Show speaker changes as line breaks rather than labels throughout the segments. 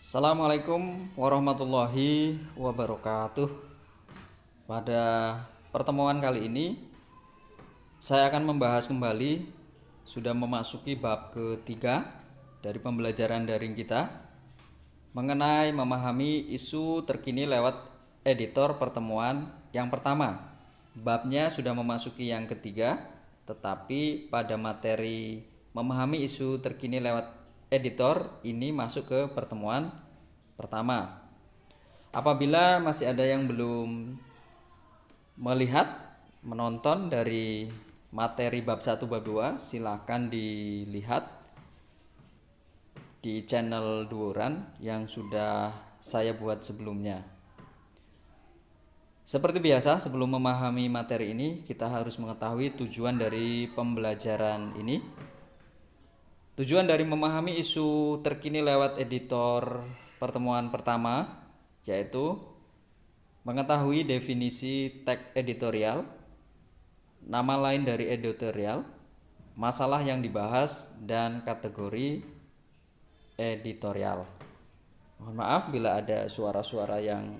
Assalamualaikum warahmatullahi wabarakatuh. Pada pertemuan kali ini saya akan membahas kembali, sudah memasuki bab ketiga dari pembelajaran daring kita, mengenai memahami isu terkini lewat editor pertemuan yang pertama. Babnya sudah memasuki yang ketiga, tetapi pada materi memahami isu terkini lewat editor ini masuk ke pertemuan pertama. Apabila masih ada yang belum melihat, menonton dari materi bab 1 bab 2, silakan dilihat di channel Duoran yang sudah saya buat sebelumnya. Seperti biasa, sebelum memahami materi ini, kita harus mengetahui tujuan dari pembelajaran ini. Tujuan dari memahami isu terkini lewat editor pertemuan pertama yaitu mengetahui definisi tag editorial, nama lain dari editorial, masalah yang dibahas, dan kategori editorial. Mohon maaf bila ada suara-suara yang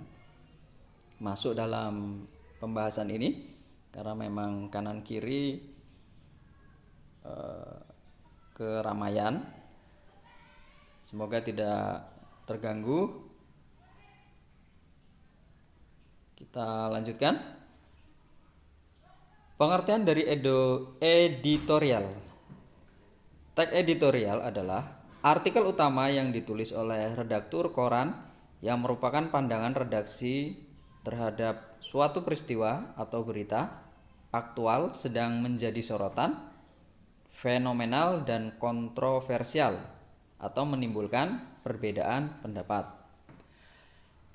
masuk dalam pembahasan ini, karena memang kanan kiri keramaian. Semoga tidak terganggu. Kita lanjutkan. Pengertian dari editorial. Tag editorial adalah artikel utama yang ditulis oleh redaktur koran yang merupakan pandangan redaksi terhadap suatu peristiwa atau berita aktual, sedang menjadi sorotan, fenomenal, dan kontroversial, atau menimbulkan perbedaan pendapat.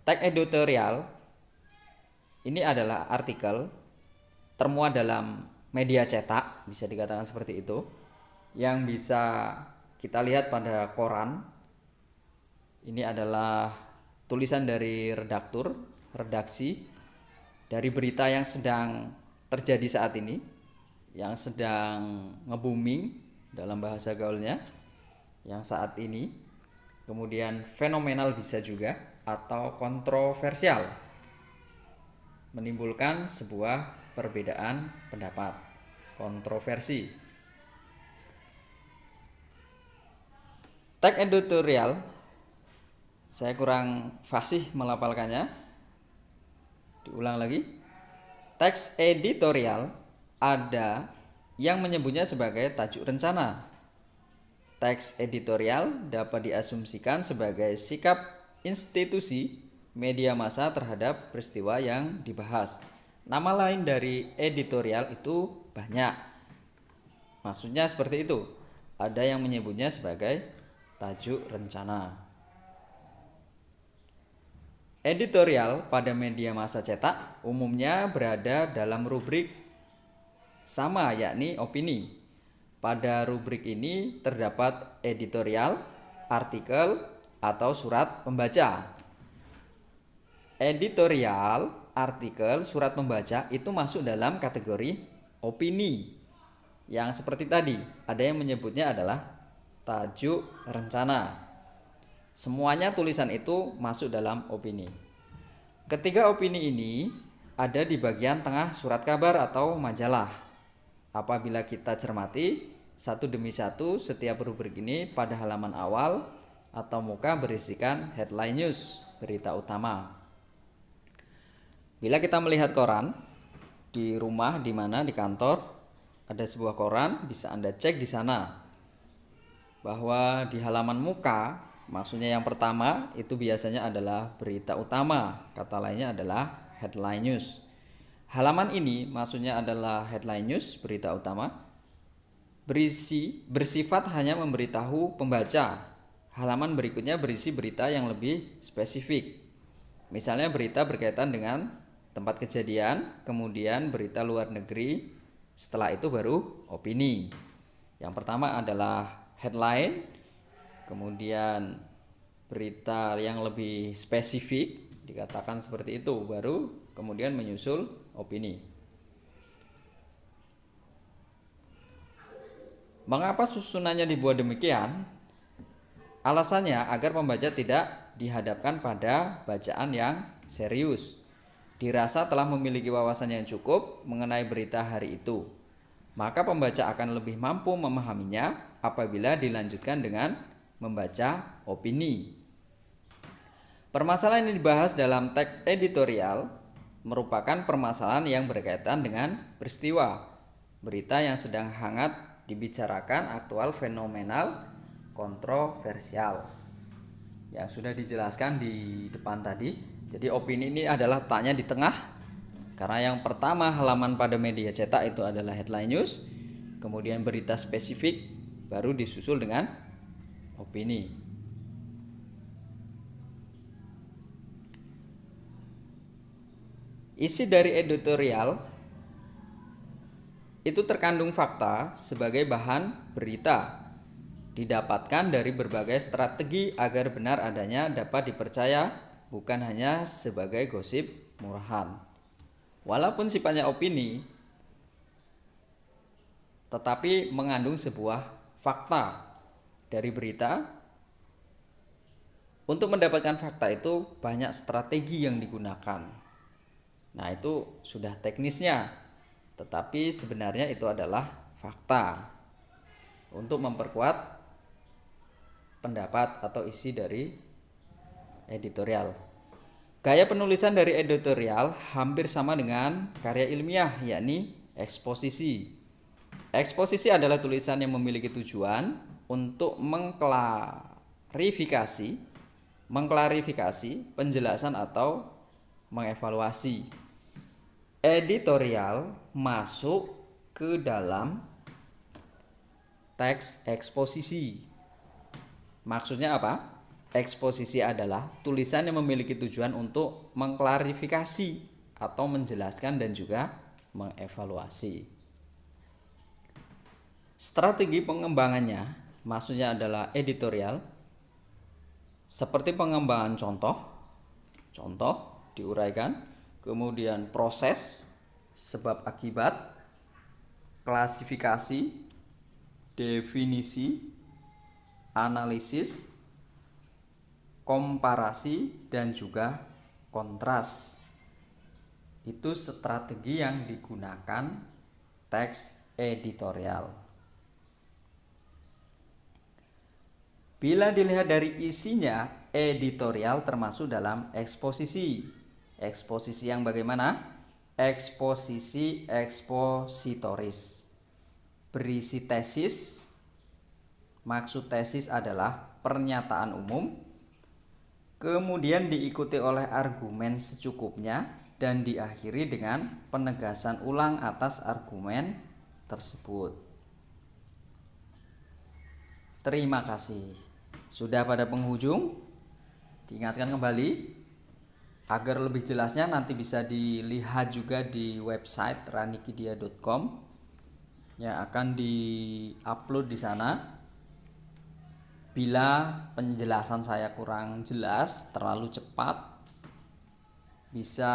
Tag editorial ini adalah artikel termuat dalam media cetak, bisa dikatakan seperti itu, yang bisa kita lihat pada koran. Ini adalah tulisan dari redaktur, redaksi dari berita yang sedang terjadi saat ini, yang sedang nge-booming dalam bahasa gaulnya, yang saat ini. Kemudian fenomenal bisa juga, atau kontroversial, menimbulkan sebuah perbedaan pendapat, kontroversi. Tag editorial, saya kurang fasih melafalkannya, diulang lagi. Teks editorial ada yang menyebutnya sebagai tajuk rencana. Teks editorial dapat diasumsikan sebagai sikap institusi media massa terhadap peristiwa yang dibahas. Nama lain dari editorial itu banyak. Maksudnya seperti itu. Ada yang menyebutnya sebagai tajuk rencana. Editorial pada media massa cetak umumnya berada dalam rubrik sama, yakni opini. Pada rubrik ini terdapat editorial, artikel, atau surat pembaca. Editorial, artikel, surat pembaca itu masuk dalam kategori opini. Yang seperti tadi, ada yang menyebutnya adalah tajuk rencana. Semuanya tulisan itu masuk dalam opini. Ketiga opini ini ada di bagian tengah surat kabar atau majalah. Apabila kita cermati satu demi satu, setiap rubrik ini pada halaman awal atau muka berisikan headline news, berita utama. Bila kita melihat koran di rumah, di mana, di kantor, ada sebuah koran, bisa Anda cek di sana bahwa di halaman muka, maksudnya yang pertama itu biasanya adalah berita utama, kata lainnya adalah headline news. Halaman ini maksudnya adalah headline news, berita utama, bersifat hanya memberitahu pembaca. Halaman berikutnya berisi berita yang lebih spesifik. Misalnya berita berkaitan dengan tempat kejadian, kemudian berita luar negeri, setelah itu baru opini. Yang pertama adalah headline, kemudian berita yang lebih spesifik, dikatakan seperti itu, baru kemudian menyusul opini. Mengapa susunannya dibuat demikian? Alasannya agar pembaca tidak dihadapkan pada bacaan yang serius. Dirasa telah memiliki wawasan yang cukup mengenai berita hari itu. Maka pembaca akan lebih mampu memahaminya apabila dilanjutkan dengan membaca opini. Permasalahan yang dibahas dalam teks editorial merupakan permasalahan yang berkaitan dengan peristiwa, berita yang sedang hangat dibicarakan, aktual, fenomenal, kontroversial. Yang sudah dijelaskan di depan tadi. Jadi opini ini adalah letaknya di tengah, karena yang pertama halaman pada media cetak itu adalah headline news, kemudian berita spesifik, baru disusul dengan opini. Isi dari editorial itu terkandung fakta sebagai bahan berita, didapatkan dari berbagai strategi agar benar adanya dapat dipercaya, bukan hanya sebagai gosip murahan. Walaupun sifatnya opini, tetapi mengandung sebuah fakta dari berita. Untuk mendapatkan fakta itu banyak strategi yang digunakan. Nah, itu sudah teknisnya, tetapi sebenarnya itu adalah fakta untuk memperkuat pendapat atau isi dari editorial. Gaya penulisan dari editorial hampir sama dengan karya ilmiah, yakni eksposisi. Eksposisi adalah tulisan yang memiliki tujuan untuk mengklarifikasi penjelasan atau mengevaluasi. Editorial masuk ke dalam teks eksposisi. Maksudnya apa? Eksposisi adalah tulisan yang memiliki tujuan untuk mengklarifikasi atau menjelaskan dan juga mengevaluasi. Strategi pengembangannya maksudnya adalah editorial seperti pengembangan contoh diuraikan, kemudian proses, sebab akibat, klasifikasi, definisi, analisis, komparasi, dan juga kontras. Itu strategi yang digunakan teks editorial. Bila dilihat dari isinya, editorial termasuk dalam eksposisi. Eksposisi yang bagaimana? Eksposisi ekspositoris. Berisi tesis. Maksud tesis adalah pernyataan umum, kemudian diikuti oleh argumen secukupnya dan diakhiri dengan penegasan ulang atas argumen tersebut. Terima kasih. Sudah pada penghujung, diingatkan kembali agar lebih jelasnya nanti bisa dilihat juga di website ranikidia.com yang akan di-upload di sana. Bila penjelasan saya kurang jelas, terlalu cepat, bisa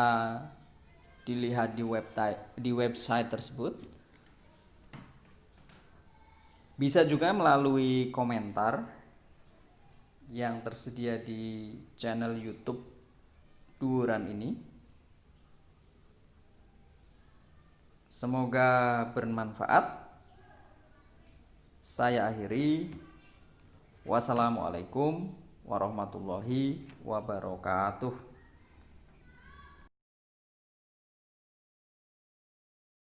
dilihat di website tersebut. Bisa juga melalui komentar yang tersedia di channel YouTube Duuran ini. Semoga bermanfaat. Saya akhiri. Wassalamualaikum warahmatullahi wabarakatuh.